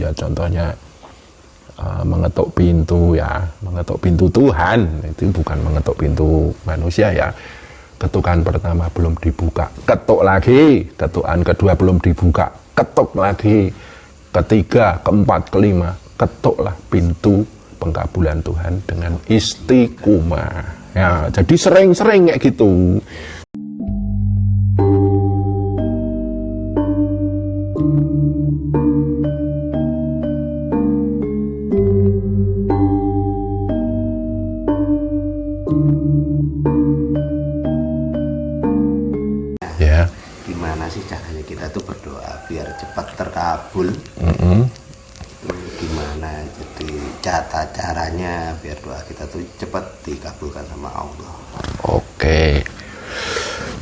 ya contohnya mengetuk pintu ya, mengetuk pintu Tuhan, itu bukan mengetuk pintu manusia ya. Ketukan pertama belum dibuka, ketuk lagi, ketukan kedua belum dibuka, ketuk lagi, ketiga, keempat, kelima, ketuklah pintu pengkabulan Tuhan dengan istiqomah. Ya, jadi sering-sering kayak gitu. Ya. Gimana sih caranya kita tuh berdoa biar cepat terkabul? Gimana jadi caranya biar doa kita tuh cepat dikabulkan sama Allah? Oke,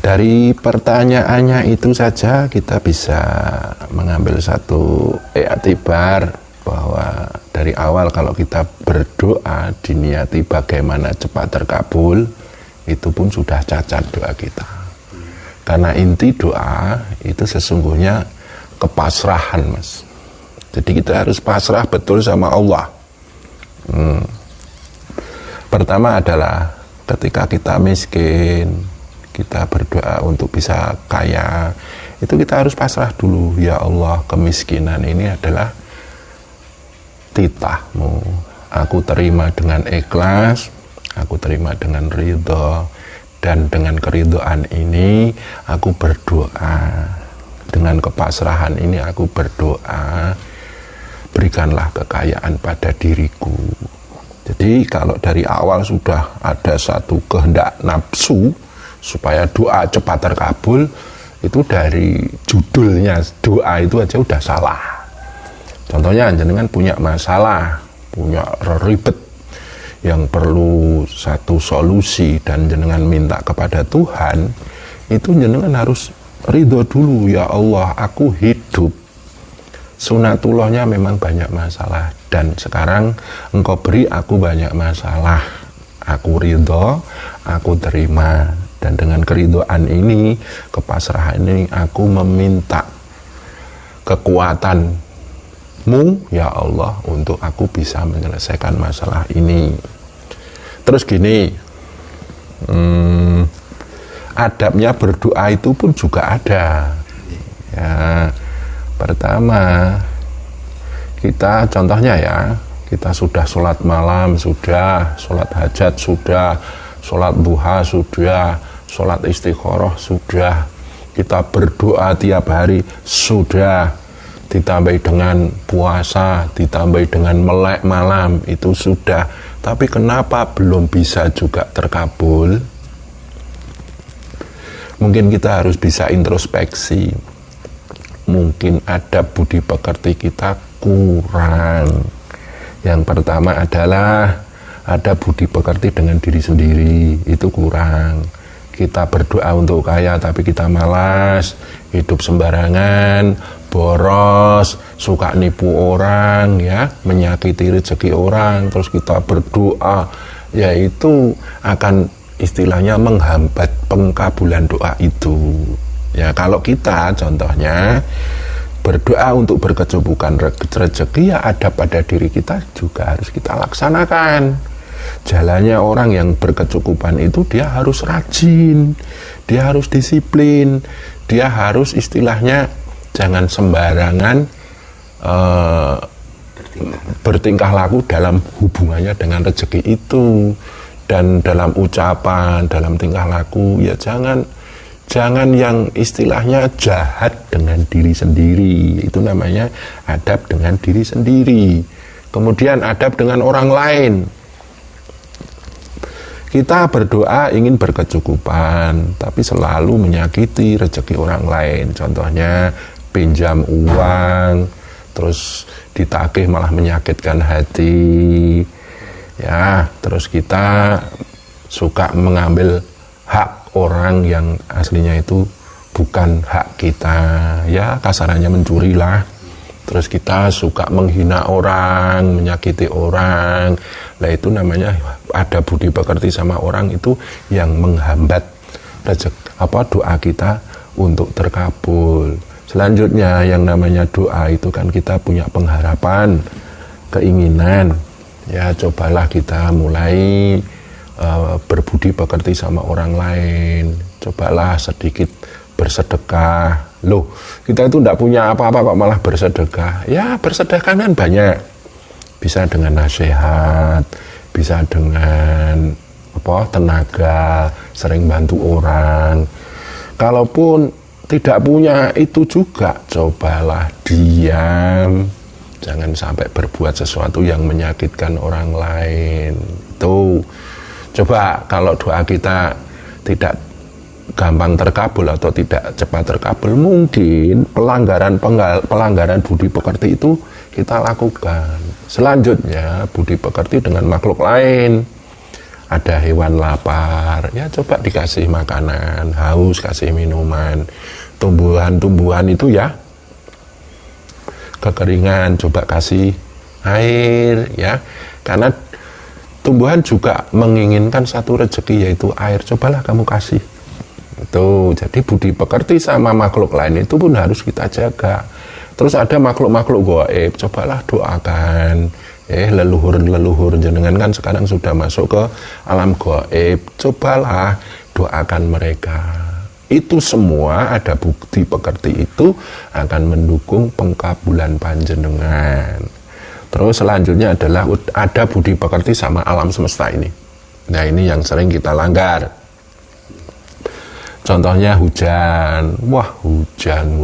dari pertanyaannya itu saja kita bisa mengambil satu i'tibar bahwa dari awal kalau kita berdoa diniati bagaimana cepat terkabul, itu pun sudah cacat doa kita. Karena inti doa itu sesungguhnya kepasrahan, Mas. Jadi kita harus pasrah betul sama Allah. Pertama adalah ketika kita miskin, kita berdoa untuk bisa kaya, itu kita harus pasrah dulu. Ya Allah, kemiskinan ini adalah titahmu. Aku terima dengan ikhlas, aku terima dengan ridho, dan dengan keridhaan ini aku berdoa. Dengan kepasrahan ini aku berdoa, berikanlah kekayaan pada diriku. Jadi kalau dari awal sudah ada satu kehendak nafsu supaya doa cepat terkabul, itu dari judulnya doa itu aja udah salah. Contohnya jenengan punya masalah, punya ribet yang perlu satu solusi dan jenengan minta kepada Tuhan, itu jenengan harus ridho dulu. Ya Allah, aku hidup, sunatullahnya memang banyak masalah, dan sekarang engkau beri aku banyak masalah, aku ridho, aku terima, dan dengan keridhaan ini, kepasrahan ini, aku meminta kekuatanmu ya Allah untuk aku bisa menyelesaikan masalah ini. Terus gini, adabnya berdoa itu pun juga ada ya. Pertama, kita contohnya ya, kita sudah sholat malam, sudah sholat hajat, sudah sholat duha, sudah sholat istikharah, sudah kita berdoa tiap hari, sudah ditambah dengan puasa, ditambah dengan melek malam, itu sudah. Tapi kenapa belum bisa juga terkabul? Mungkin kita harus bisa introspeksi. Mungkin ada budi pekerti kita kurang. Yang pertama adalah ada budi pekerti dengan diri sendiri, itu kurang. Kita berdoa untuk kaya tapi kita malas, hidup sembarangan, boros, suka nipu orang ya, menyakiti rezeki orang, terus kita berdoa, ya itu akan istilahnya menghambat pengkabulan doa itu. Ya kalau kita contohnya berdoa untuk berkecukupan rezeki, ya ada pada diri kita juga harus kita laksanakan. Jalannya orang yang berkecukupan itu dia harus rajin, dia harus disiplin, dia harus istilahnya jangan sembarangan bertingkah laku dalam hubungannya dengan rezeki itu, dan dalam ucapan, dalam tingkah laku ya jangan yang istilahnya jahat dengan diri sendiri. Itu namanya adab dengan diri sendiri. Kemudian adab dengan orang lain. Kita berdoa ingin berkecukupan, tapi selalu menyakiti rezeki orang lain. Contohnya pinjam uang, terus ditagih malah menyakitkan hati. Ya, terus kita suka mengambil hak orang yang aslinya itu bukan hak kita. Ya, kasarannya mencuri lah. Terus kita suka menghina orang, menyakiti orang. Nah itu namanya ada budi pekerti sama orang itu yang menghambat doa kita untuk terkabul. Selanjutnya yang namanya doa itu kan kita punya pengharapan, keinginan. Ya cobalah kita mulai berbudi pekerti sama orang lain. Cobalah sedikit bersedekah. Loh, kita itu tidak punya apa-apa kok malah bersedekah. Ya bersedekah kan banyak. Bisa dengan nasihat, bisa dengan tenaga, sering bantu orang. Kalaupun tidak punya itu juga, cobalah diam. Jangan sampai berbuat sesuatu yang menyakitkan orang lain. Tuh, coba kalau doa kita tidak gampang terkabul atau tidak cepat terkabul, mungkin pelanggaran budi pekerti itu kita lakukan. Selanjutnya, budi pekerti dengan makhluk lain. Ada hewan lapar, ya coba dikasih makanan, haus kasih minuman. Tumbuhan-tumbuhan itu ya kekeringan, coba kasih air, ya, karena tumbuhan juga menginginkan satu rezeki yaitu air, cobalah kamu kasih. Itu jadi budi pekerti sama makhluk lain itu pun harus kita jaga. Terus ada makhluk-makhluk gaib, cobalah doakan. Leluhur jenengan kan sekarang sudah masuk ke alam gaib, cobalah doakan mereka. Itu semua ada bukti pekerti itu akan mendukung pengkabulan panjenengan. Terus selanjutnya adalah ada budi pekerti sama alam semesta ini. Nah ini yang sering kita langgar. Contohnya hujan. Wah hujan,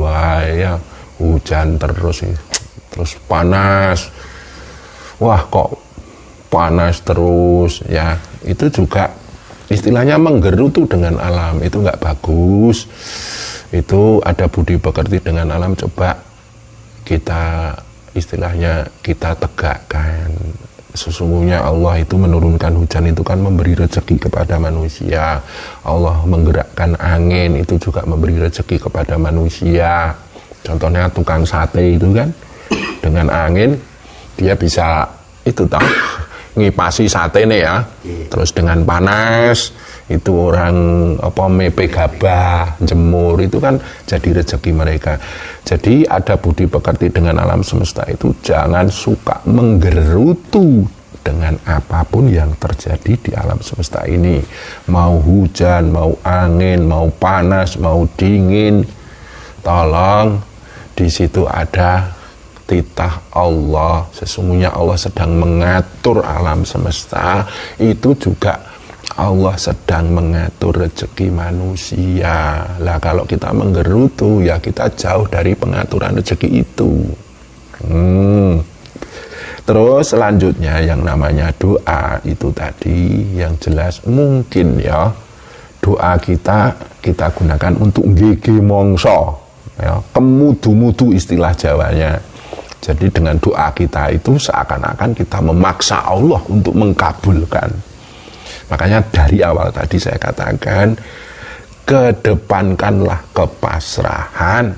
ya hujan terus panas. Wah kok panas terus, ya itu juga istilahnya menggerutu dengan alam, itu nggak bagus. Itu ada budi pekerti dengan alam, coba kita istilahnya kita tegakkan. Sesungguhnya Allah itu menurunkan hujan itu kan memberi rezeki kepada manusia. Allah menggerakkan angin itu juga memberi rezeki kepada manusia. Contohnya tukang sate itu kan dengan angin dia bisa itu tahu ngipasi sate nih ya. Terus dengan panas itu orang mepe gabah, jemur itu kan jadi rezeki mereka. Jadi ada budi pekerti dengan alam semesta itu jangan suka menggerutu dengan apapun yang terjadi di alam semesta ini. Mau hujan, mau angin, mau panas, mau dingin. Tolong di situ ada titah Allah. Sesungguhnya Allah sedang mengatur alam semesta. Itu juga Allah sedang mengatur rezeki manusia. Lah kalau kita menggerutu ya kita jauh dari pengaturan rezeki itu. Terus selanjutnya yang namanya doa itu tadi yang jelas mungkin ya doa kita gunakan untuk gigi mongso ya, kemudu-mudu istilah Jawanya. Jadi dengan doa kita itu seakan-akan kita memaksa Allah untuk mengkabulkan. Makanya dari awal tadi saya katakan, kedepankanlah kepasrahan,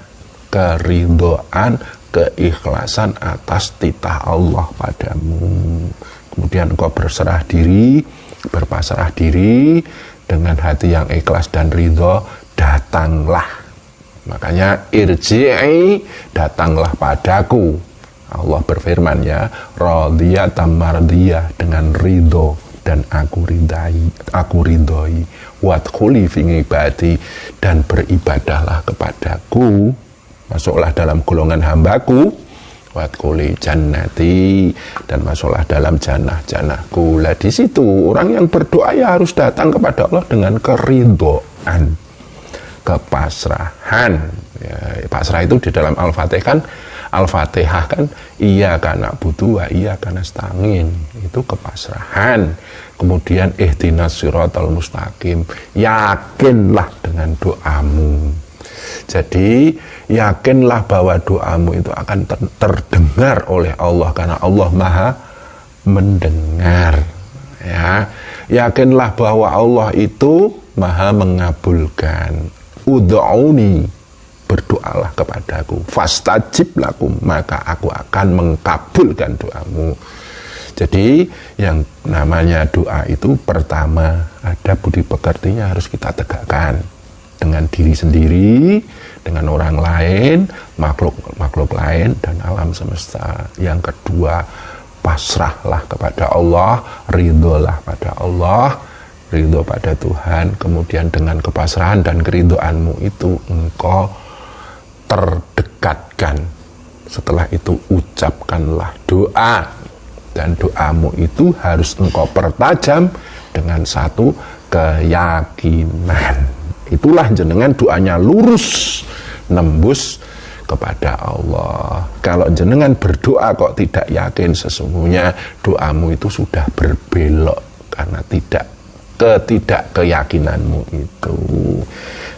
keridhaan, keikhlasan atas titah Allah padamu. Kemudian engkau berserah diri, berpasrah diri dengan hati yang ikhlas dan ridho, datanglah. Makanya irji'i, datanglah padaku. Allah berfirman ya, radiyatan mardiyah, dengan ridho dan aku ridhoi, wadkhuli fi ibadi, dan beribadahlah kepadaku, masuklah dalam golongan hambaku, wadkhuli jannati, dan masuklah dalam jannahku. Lah di situ orang yang berdoa ya harus datang kepada Allah dengan keridhaan, kepasrahan. Ya, pasrah itu di dalam Al-Fatihah kan iyyaka na'budu wa iyyaka nasta'in, itu kepasrahan. Kemudian ihdinas siratal mustaqim, yakinlah dengan doamu. Jadi yakinlah bahwa doamu itu akan terdengar oleh Allah karena Allah Maha mendengar. Ya, yakinlah bahwa Allah itu Maha mengabulkan. Ud'uni, berdoalah kepadaku, fastajib lakum, maka aku akan mengkabulkan doamu. Jadi yang namanya doa itu pertama ada budi pekertinya harus kita tegakkan dengan diri sendiri, dengan orang lain, makhluk lain, dan alam semesta. Yang kedua, pasrahlah kepada Allah, ridholah pada Allah, ridho pada Tuhan. Kemudian dengan kepasrahan dan keridhoanmu itu engkau terdekatkan. Setelah itu ucapkanlah doa, dan doamu itu harus engkau pertajam dengan satu keyakinan. Itulah jenengan doanya lurus, nembus kepada Allah. Kalau jenengan berdoa kok tidak yakin, sesungguhnya doamu itu sudah berbelok karena ketidakkeyakinanmu itu.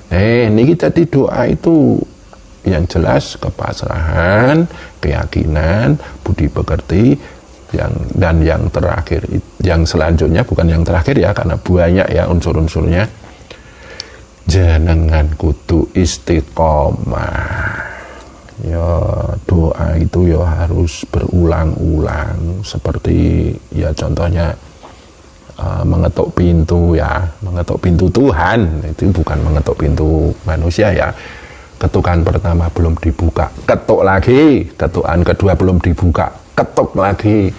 Ini jadi doa itu yang jelas kepasrahan, keyakinan, budi pekerti, dan yang terakhir, yang selanjutnya bukan yang terakhir ya, karena banyak ya unsur-unsurnya, jenengan kudu istiqomah. Ya doa itu ya harus berulang-ulang, seperti ya contohnya mengetuk pintu ya, mengetuk pintu Tuhan, itu bukan mengetuk pintu manusia ya. Ketukan pertama belum dibuka, ketuk lagi, ketukan kedua belum dibuka, ketuk lagi,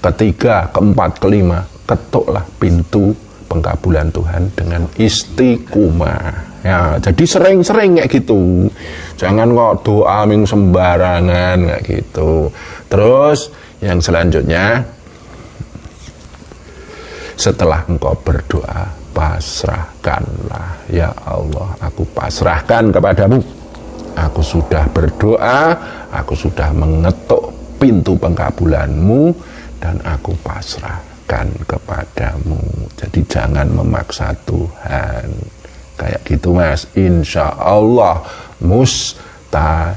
ketiga, keempat, kelima, ketuklah pintu pengkabulan Tuhan dengan istiqomah. Ya, jadi sering-sering kayak gitu. Jangan kok doa ming sembarangan kayak gitu. Terus yang selanjutnya, setelah engkau berdoa, pasrahkanlah. Ya Allah, aku pasrahkan kepadamu. Aku sudah berdoa, aku sudah mengetuk pintu pengkabulanmu, dan aku pasrahkan kepadamu. Jadi jangan memaksa Tuhan. Kayak gitu mas, insya Allah mustajabah,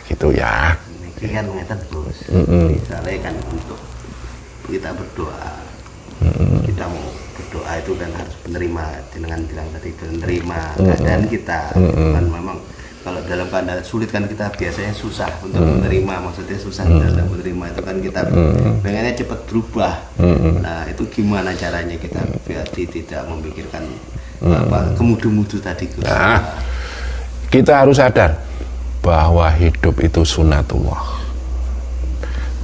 gitu ya. Ini kan ngeten Gus. Misalnya kan untuk kita berdoa, kita mau berdoa itu dan harus menerima, dengan bilang tadi menerima keadaan kita. Kan memang kalau dalam keadaan sulit kan kita biasanya susah untuk menerima, maksudnya susah dalam menerima itu kan kita pengennya cepat berubah. Nah itu gimana caranya kita biar tidak memikirkan kemudu-mudu tadi Gus? Nah, kita harus sadar bahwa hidup itu sunatullah.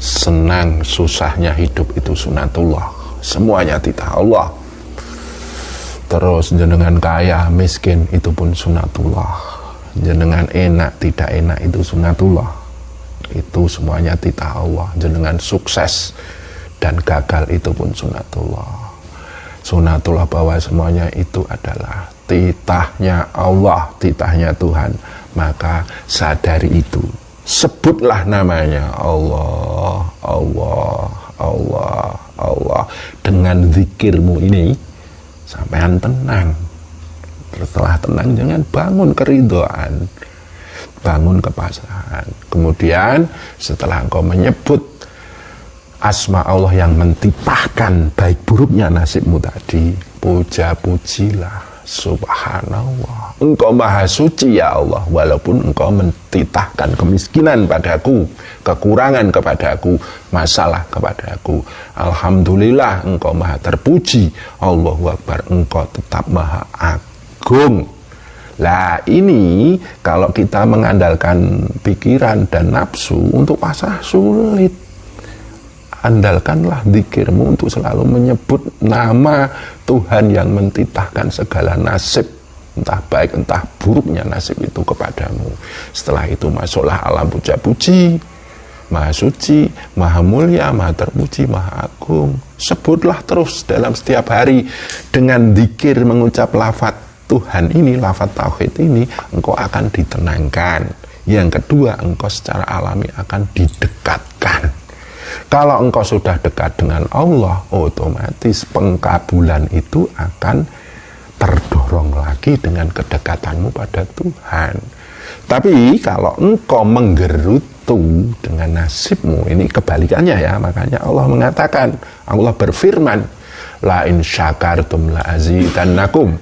Senang susahnya hidup itu sunatullah. Semuanya titah Allah. Terus jenengan kaya miskin itu pun sunatullah. Jenengan enak tidak enak itu sunatullah. Itu semuanya titah Allah. Jenengan sukses dan gagal itu pun sunatullah. Sunatullah bahwa semuanya itu adalah titahnya Allah, titahnya Tuhan. Maka sadari itu. Sebutlah namanya Allah, Allah, Allah, Allah. Dengan zikirmu ini sampean tenang. Setelah tenang jangan bangun keridhaan, bangun kepasrahan. Kemudian setelah engkau menyebut asma Allah yang mentitahkan baik buruknya nasibmu tadi, puja-pujilah. Subhanallah, engkau maha suci ya Allah, walaupun engkau mentitahkan kemiskinan padaku, kekurangan kepadaku, masalah kepadaku. Alhamdulillah, engkau maha terpuji. Allahu Akbar, engkau tetap maha agung. Lah ini kalau kita mengandalkan pikiran dan nafsu untuk pasrah sulit. Andalkanlah zikirmu untuk selalu menyebut nama Tuhan yang mentitahkan segala nasib, entah baik entah buruknya nasib itu kepadamu. Setelah itu masuklah alam puja-puji, maha suci, maha mulia, maha terpuji, maha agung. Sebutlah terus dalam setiap hari dengan zikir mengucap lafaz Tuhan ini, lafaz tauhid ini, engkau akan ditenangkan. Yang kedua, engkau secara alami akan didekatkan. Kalau engkau sudah dekat dengan Allah, otomatis pengkabulan itu akan terdorong lagi dengan kedekatanmu pada Tuhan. Tapi kalau engkau menggerutu dengan nasibmu, ini kebalikannya ya, makanya Allah mengatakan, Allah berfirman, la in syakartum la azidannakum.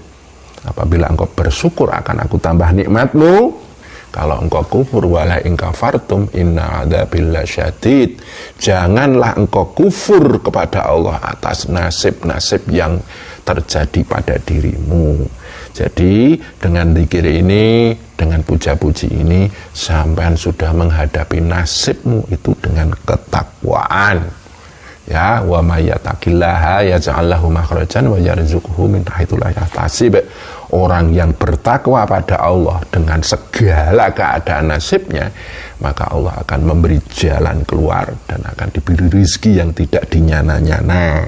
Apabila engkau bersyukur akan aku tambah nikmatmu. Kalau engkau kufur wala in kafartum inna adzabil lasyadid. Janganlah engkau kufur kepada Allah atas nasib-nasib yang terjadi pada dirimu. Jadi dengan zikir ini, dengan puja-puji ini, sampean sudah menghadapi nasibmu itu dengan ketakwaan. Ya, wa may yattaqillaha yaj'al lahu makhrajan wa yarzuqhu min haitsu la yahtasib. Orang yang bertakwa pada Allah dengan segala keadaan nasibnya, maka Allah akan memberi jalan keluar dan akan diberi rezeki yang tidak dinyana-nyana.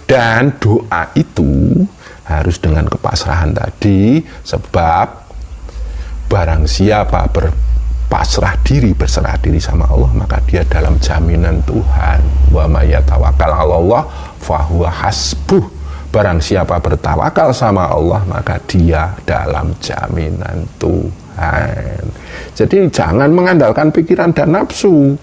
Dan doa itu harus dengan kepasrahan tadi, sebab barang siapa berserah diri sama Allah, maka dia dalam jaminan Tuhan. Wa may yatawakkal 'alallah fahuwa hasbuh. Barang siapa bertawakal sama Allah, maka dia dalam jaminan Tuhan. Jadi jangan mengandalkan pikiran dan nafsu.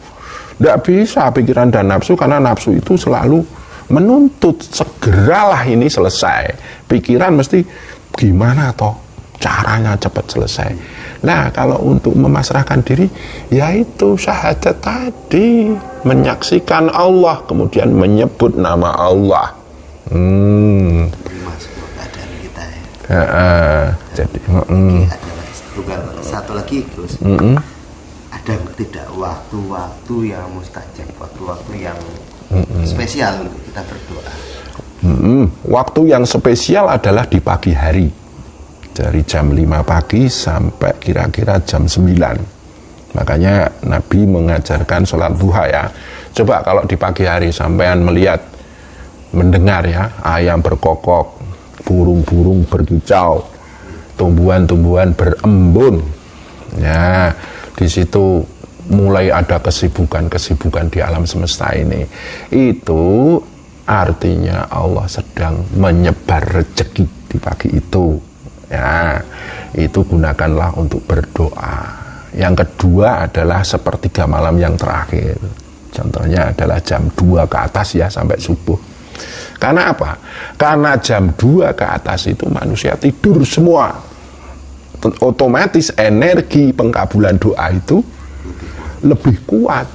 Tidak bisa pikiran dan nafsu, karena nafsu itu selalu menuntut segeralah ini selesai. Pikiran mesti gimana toh caranya cepat selesai. Nah, kalau untuk memasrahkan diri, yaitu syahadat tadi, menyaksikan Allah, kemudian menyebut nama Allah. Terima semua keadaan kita ya. Jadi ada satu lagi Gus. Ada tidak waktu-waktu yang mustajab, waktu-waktu yang spesial untuk kita berdoa? Waktu yang spesial adalah di pagi hari, dari jam 5 pagi sampai kira-kira jam 9. Makanya Nabi mengajarkan sholat duha ya. Coba kalau di pagi hari sampean mendengar ya, ayam berkokok, burung-burung berkicau, tumbuhan-tumbuhan berembun. Ya, di situ mulai ada kesibukan-kesibukan di alam semesta ini. Itu artinya Allah sedang menyebar rezeki di pagi itu. Ya, itu gunakanlah untuk berdoa. Yang kedua adalah sepertiga malam yang terakhir. Contohnya adalah jam 2 ke atas ya, sampai subuh. Karena apa? Karena jam 2 ke atas itu manusia tidur semua. Otomatis energi pengkabulan doa itu lebih kuat.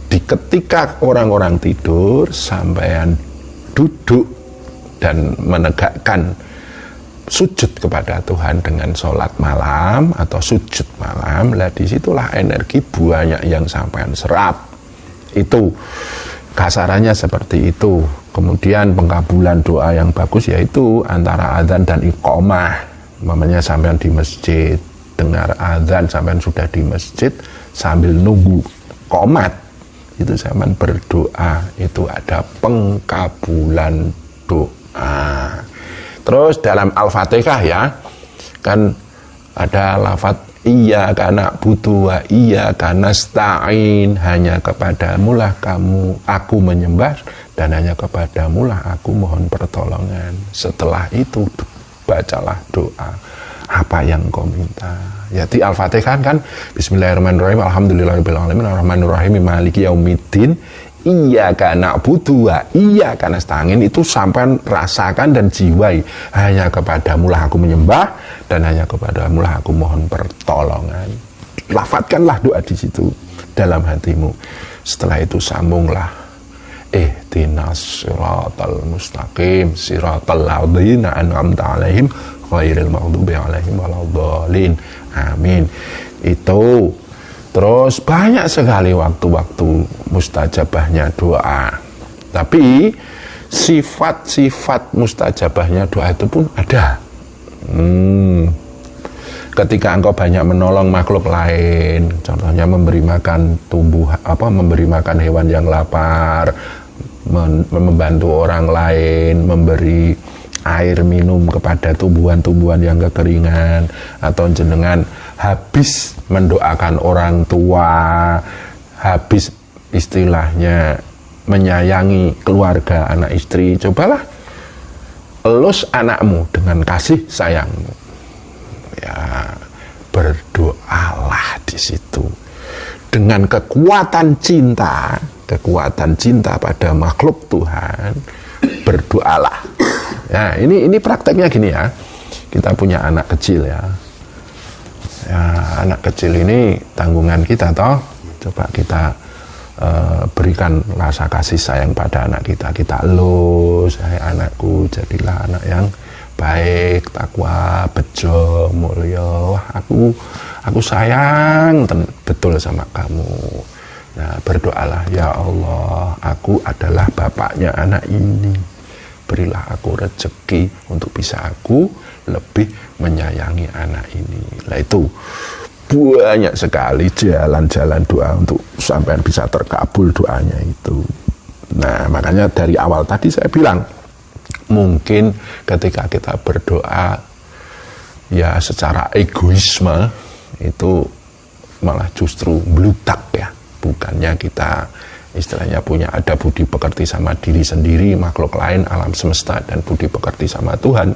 Ketika orang-orang tidur, sampean duduk dan menegakkan sujud kepada Tuhan dengan sholat malam atau sujud malam, lah disitulah energi banyak yang sampean serap. Itu kasarannya seperti itu. Kemudian pengkabulan doa yang bagus yaitu antara adzan dan iqamah. Mamanya sampean di masjid, dengar adzan, sampean sudah di masjid, sambil nunggu qomat, itu sampean berdoa, itu ada pengkabulan doa. Terus dalam Al-Fatihah ya, kan ada lafaz iyyaka na'budu wa iyyaka nasta'in, hanya kepadamulah aku menyembah dan hanya kepadamulah aku mohon pertolongan. Setelah itu bacalah doa apa yang kau minta. Ya di Al-Fatihah kan Bismillahirrahmanirrahim, Alhamdulillahirabbil alamin, Arrahmanirrahim, Maliki yaumiddin, iyyaka na'budu wa iyyaka nasta'in. Itu sampai rasakan dan jiwai, hanya kepadamulah aku menyembah dan hanya kepadamulah aku mohon pertolongan. Lafadzkanlah doa di situ dalam hatimu. Setelah itu sambunglah ihdinas siratal mustaqim siratal ladzina an'amta 'alaihim ghairil maghdubi 'alaihim waladdallin. Amin. Itu. Terus banyak sekali waktu-waktu mustajabahnya doa. Tapi sifat-sifat mustajabahnya doa itu pun ada. Ketika engkau banyak menolong makhluk lain, contohnya memberi makan memberi makan hewan yang lapar, membantu orang lain, memberi air minum kepada tumbuhan-tumbuhan yang kekeringan, atau jenengan habis mendoakan orang tua, habis istilahnya menyayangi keluarga, anak istri, cobalah elus anakmu dengan kasih sayangmu. Ya, berdoalah di situ dengan kekuatan cinta pada makhluk Tuhan. Berdoalah. Ya, ini prakteknya gini ya. Kita punya anak kecil ya. Ya, anak kecil ini tanggungan kita toh. Coba kita berikan rasa kasih sayang pada anak kita. Kita lo, saya anakku, jadilah anak yang baik, takwa, bejo, mulia. Wah, aku sayang betul sama kamu. Nah, berdoalah, ya Allah, aku adalah bapaknya anak ini. Berilah aku rezeki untuk bisa aku lebih menyayangi anak ini. Nah, itu banyak sekali jalan-jalan doa untuk sampai bisa terkabul doanya itu. Nah, makanya dari awal tadi saya bilang, mungkin ketika kita berdoa ya secara egoisme itu malah justru meludak ya. Bukannya kita istilahnya punya ada budi pekerti sama diri sendiri, makhluk lain, alam semesta, dan budi pekerti sama Tuhan,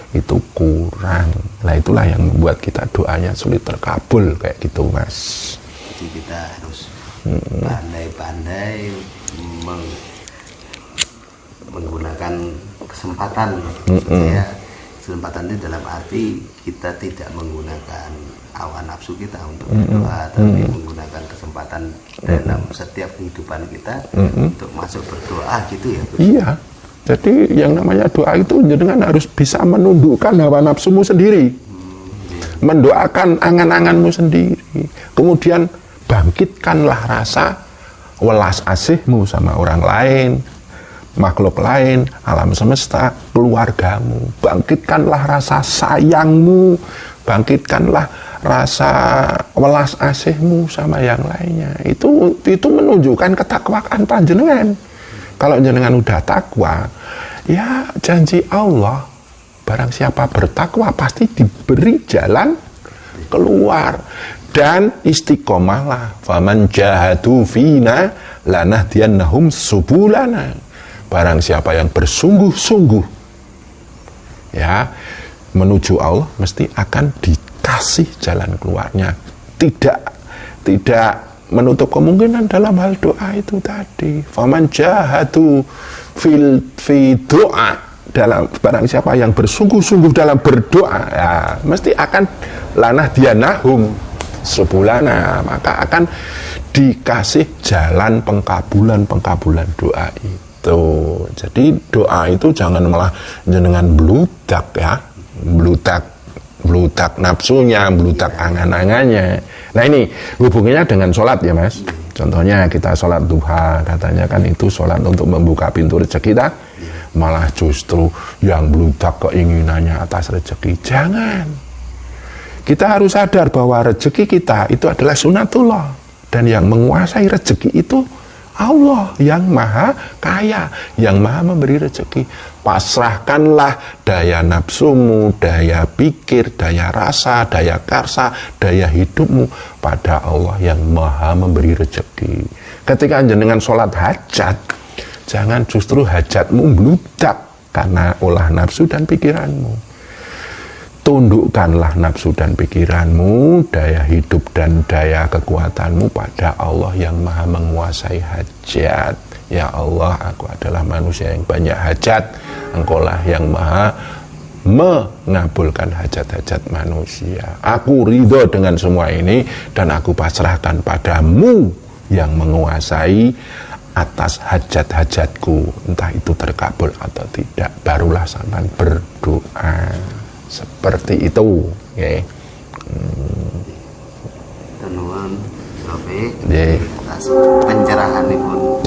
itu kurang. Nah, itulah yang membuat kita doanya sulit terkabul kayak gitu, Mas. Jadi kita harus pandai-pandai menggunakan kesempatan. Ya, kesempatan itu dalam arti kita tidak menggunakan hawa nafsu kita untuk berdoa, tapi menggunakan kesempatan dalam setiap kehidupan kita untuk masuk berdoa gitu ya. Iya. Jadi yang namanya doa itu jenengan harus bisa menundukkan hawa nafsumu sendiri, mendoakan angan-anganmu sendiri, kemudian bangkitkanlah rasa welas asihmu sama orang lain, makhluk lain, alam semesta, keluargamu. Bangkitkanlah rasa sayangmu, bangkitkanlah rasa welas asihmu sama yang lainnya. Itu menunjukkan ketakwaan panjenengan. Kalau jenengan udah takwa, ya janji Allah, barang siapa bertakwa pasti diberi jalan keluar. Dan istiqomahlah, faman jahadu fina lanahdiyannahum subulana. Barang siapa yang bersungguh-sungguh ya menuju Allah, mesti akan dikasih jalan keluarnya. Tidak menutup kemungkinan dalam hal doa itu tadi. Faman jahadu fi doa, dalam barang siapa yang bersungguh-sungguh dalam berdoa, ya mesti akan lanahdiyannahum subulana, maka akan dikasih jalan pengkabulan doa itu. Jadi doa itu jangan malah jenengan bludak ya, bludak nafsunya, bludak angan-angannya. Nah, ini hubungannya dengan sholat ya, Mas. Contohnya kita sholat duha, katanya kan itu sholat untuk membuka pintu rezeki kita, malah justru yang bludak keinginannya atas rezeki. Jangan. Kita harus sadar bahwa rezeki kita itu adalah sunatullah, dan yang menguasai rezeki itu Allah yang maha kaya, yang maha memberi rezeki. Pasrahkanlah daya nafsumu, daya pikir, daya rasa, daya karsa, daya hidupmu pada Allah yang maha memberi rezeki. Ketika jenengan sholat hajat, jangan justru hajatmu meludak karena olah nafsu dan pikiranmu. Tundukkanlah nafsu dan pikiranmu, daya hidup dan daya kekuatanmu pada Allah yang maha menguasai hajat. Ya Allah, aku adalah manusia yang banyak hajat, Engkaulah yang maha mengabulkan hajat-hajat manusia. Aku ridho dengan semua ini dan aku pasrahkan padamu yang menguasai atas hajat-hajatku, entah itu terkabul atau tidak. Barulah sampean berdoa seperti itu, okay. Nuwun Sofi atas pencerahan pun.